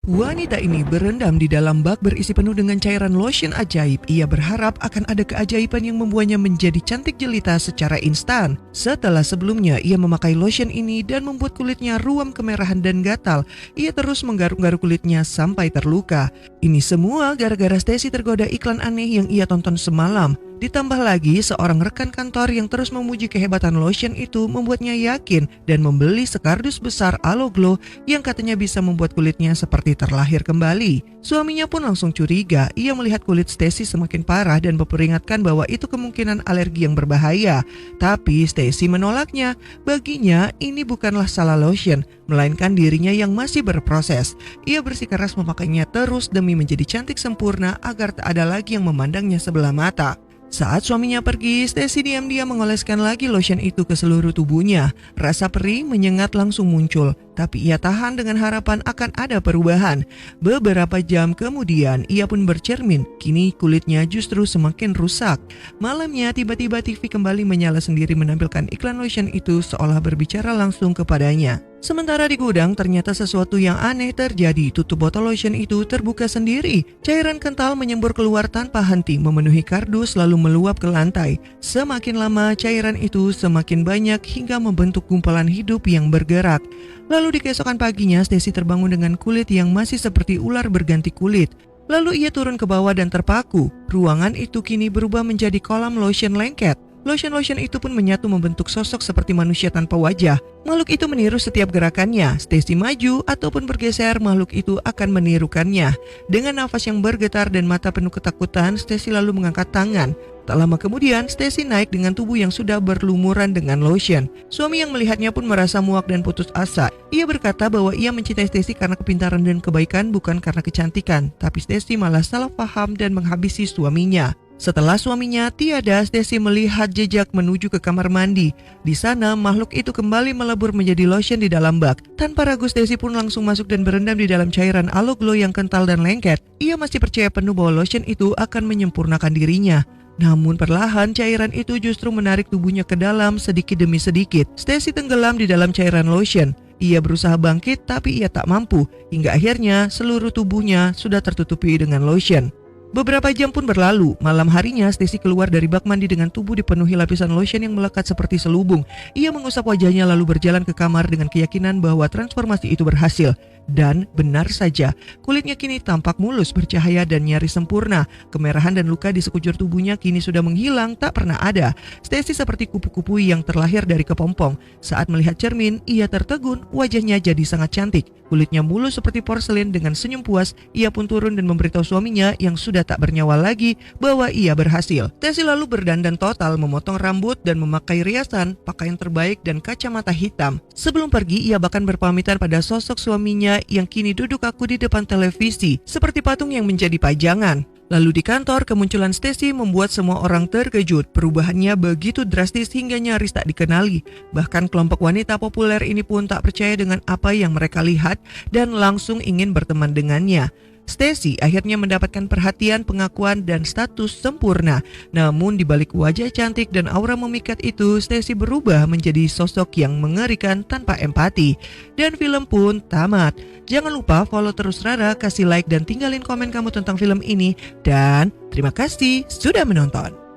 Wanita ini berendam di dalam bak berisi penuh dengan cairan lotion ajaib. Ia berharap akan ada keajaiban yang membuatnya menjadi cantik jelita secara instan. Setelah sebelumnya ia memakai lotion ini dan membuat kulitnya ruam kemerahan dan gatal, ia terus menggaruk-garuk kulitnya sampai terluka. Ini semua gara-gara Stacy tergoda iklan aneh yang ia tonton semalam. Ditambah lagi seorang rekan kantor yang terus memuji kehebatan lotion itu membuatnya yakin dan membeli sekardus besar Aloe Glow yang katanya bisa membuat kulitnya seperti terlahir kembali. Suaminya pun langsung curiga. Ia melihat kulit Stacy semakin parah dan memperingatkan bahwa itu kemungkinan alergi yang berbahaya. Tapi Stacy menolaknya. Baginya ini bukanlah salah lotion, melainkan dirinya yang masih berproses. Ia bersikeras memakainya terus demi menjadi cantik sempurna agar tak ada lagi yang memandangnya sebelah mata. Saat suaminya pergi, Stacy diam-diam mengoleskan lagi lotion itu ke seluruh tubuhnya. Rasa perih menyengat langsung muncul, tapi ia tahan dengan harapan akan ada perubahan. Beberapa jam kemudian, ia pun bercermin. Kini kulitnya justru semakin rusak. Malamnya, tiba-tiba TV kembali menyala sendiri menampilkan iklan lotion itu seolah berbicara langsung kepadanya. Sementara di gudang, ternyata sesuatu yang aneh terjadi. Tutup botol lotion itu terbuka sendiri. Cairan kental menyembur keluar tanpa henti, memenuhi kardus lalu meluap ke lantai. Semakin lama, cairan itu semakin banyak hingga membentuk gumpalan hidup yang bergerak. Lalu di keesokan paginya, Stacy terbangun dengan kulit yang masih seperti ular berganti kulit. Lalu ia turun ke bawah dan terpaku. Ruangan itu kini berubah menjadi kolam lotion lengket. Lotion-lotion itu pun menyatu membentuk sosok seperti manusia tanpa wajah. Makhluk itu meniru setiap gerakannya. Stacy maju ataupun bergeser, makhluk itu akan menirukannya. Dengan nafas yang bergetar dan mata penuh ketakutan, Stacy lalu mengangkat tangan. Tak lama kemudian, Stacy naik dengan tubuh yang sudah berlumuran dengan lotion. Suami yang melihatnya pun merasa muak dan putus asa. Ia berkata bahwa ia mencintai Stacy karena kepintaran dan kebaikan, bukan karena kecantikan. Tapi Stacy malah salah paham dan menghabisi suaminya. Setelah suaminya tiada, Stacy melihat jejak menuju ke kamar mandi. Di sana, makhluk itu kembali melebur menjadi lotion di dalam bak. Tanpa ragu, Stacy pun langsung masuk dan berendam di dalam cairan Aloe Glow yang kental dan lengket. Ia masih percaya penuh bahwa lotion itu akan menyempurnakan dirinya. Namun perlahan cairan itu justru menarik tubuhnya ke dalam sedikit demi sedikit. Stacy tenggelam di dalam cairan lotion. Ia berusaha bangkit tapi ia tak mampu. Hingga akhirnya seluruh tubuhnya sudah tertutupi dengan lotion. Beberapa jam pun berlalu. Malam harinya Stacy keluar dari bak mandi dengan tubuh dipenuhi lapisan lotion yang melekat seperti selubung. Ia mengusap wajahnya lalu berjalan ke kamar dengan keyakinan bahwa transformasi itu berhasil. Dan benar saja, kulitnya kini tampak mulus, bercahaya dan nyaris sempurna. Kemerahan dan luka di sekujur tubuhnya kini sudah menghilang, tak pernah ada. Stacy seperti kupu-kupu yang terlahir dari kepompong. Saat melihat cermin, ia tertegun, wajahnya jadi sangat cantik. Kulitnya mulus seperti porselin. Dengan senyum puas, ia pun turun dan memberitahu suaminya yang sudah tak bernyawa lagi bahwa ia berhasil. Stacy lalu berdandan total, memotong rambut dan memakai riasan, pakaian terbaik dan kacamata hitam. Sebelum pergi, ia bahkan berpamitan pada sosok suaminya yang kini duduk kaku di depan televisi, seperti patung yang menjadi pajangan. Lalu di kantor, kemunculan Stacy membuat semua orang terkejut. Perubahannya begitu drastis hingga nyaris tak dikenali. Bahkan kelompok wanita populer ini pun tak percaya dengan apa yang mereka lihat dan langsung ingin berteman dengannya. Stacy akhirnya mendapatkan perhatian, pengakuan, dan status sempurna. Namun di balik wajah cantik dan aura memikat itu, Stacy berubah menjadi sosok yang mengerikan tanpa empati. Dan film pun tamat. Jangan lupa follow terus Rara, kasih like dan tinggalin komen kamu tentang film ini. Dan terima kasih sudah menonton.